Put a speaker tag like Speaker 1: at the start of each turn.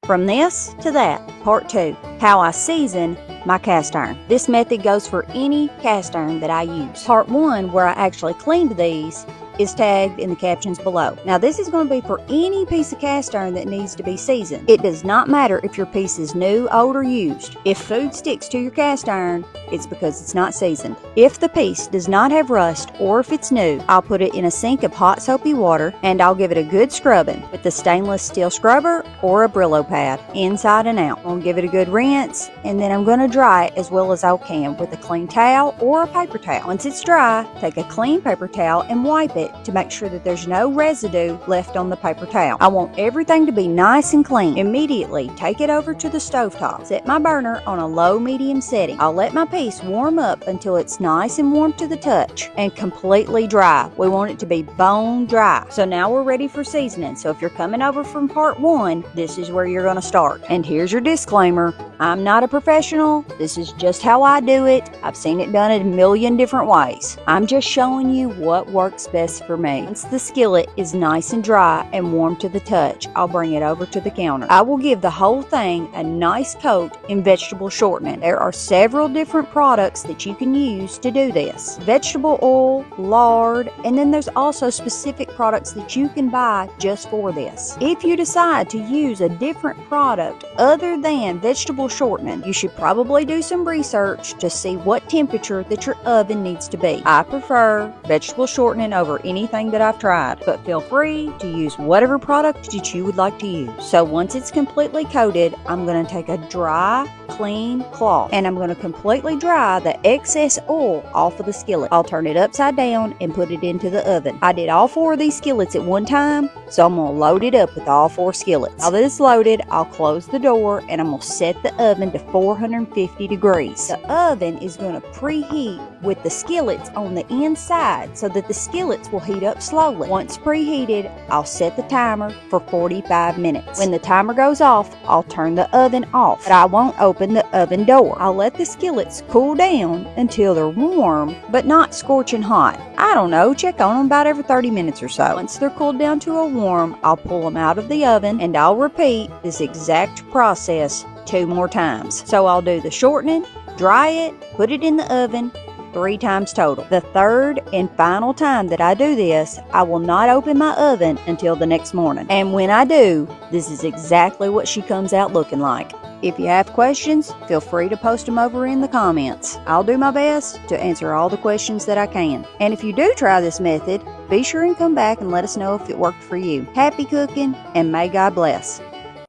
Speaker 1: From this to that, part 2, how I season my cast iron. This method goes for any cast iron that I use. Part 1, where I actually cleaned these, is tagged in the captions below. Now this is going to be for any piece of cast iron that needs to be seasoned. It does not matter if your piece is new, old, or used. If food sticks to your cast iron, it's because it's not seasoned. If the piece does not have rust or if it's new, I'll put it in a sink of hot soapy water and I'll give it a good scrubbing with the stainless steel scrubber or a Brillo pad, inside and out. I'll give it a good rinse and then I'm going to dry it as well as I can with a clean towel or a paper towel. Once it's dry, take a clean paper towel and wipe it to make sure that there's no residue left on the paper towel. I want everything to be nice and clean. Immediately take it over to the stovetop. Set my burner on a low-medium setting. I'll let my piece warm up until it's nice and warm to the touch and completely dry. We want it to be bone dry. So now we're ready for seasoning. So if you're coming over from part 1, this is where you're going to start. And here's your disclaimer. I'm not a professional. This is just how I do it. I've seen it done in a million different ways. I'm just showing you what works best for me. Once the skillet is nice and dry and warm to the touch, I'll bring it over to the counter. I will give the whole thing a nice coat in vegetable shortening. There are several different products that you can use to do this. Vegetable oil, lard, and then there's also specific products that you can buy just for this. If you decide to use a different product other than vegetable shortening, you should probably do some research to see what temperature that your oven needs to be. I prefer vegetable shortening over anything that I've tried, but feel free to use whatever product that you would like to use. So once it's completely coated, I'm going to take a dry, clean cloth and I'm going to completely dry the excess oil off of the skillet. I'll turn it upside down and put it into the oven. I did all 4 of these skillets at one time, so I'm going to load it up with all 4 skillets. Now that it's loaded, I'll close the door and I'm going to set the oven to 450 degrees. The oven is going to preheat with the skillets on the inside so that the skillets will heat up slowly. Once preheated, I'll set the timer for 45 minutes. When the timer goes off, I'll turn the oven off, but I won't open the oven door. I'll let the skillets cool down until they're warm, but not scorching hot. I don't know, check on them about every 30 minutes or so. Once they're cooled down to a warm, I'll pull them out of the oven and I'll repeat this exact process 2 more times. So I'll do the shortening, dry it, put it in the oven, 3 times total. The 3rd and final time that I do this, I will not open my oven until the next morning. And when I do, this is exactly what she comes out looking like. If you have questions, feel free to post them over in the comments. I'll do my best to answer all the questions that I can. And if you do try this method, be sure and come back and let us know if it worked for you. Happy cooking, and may God bless.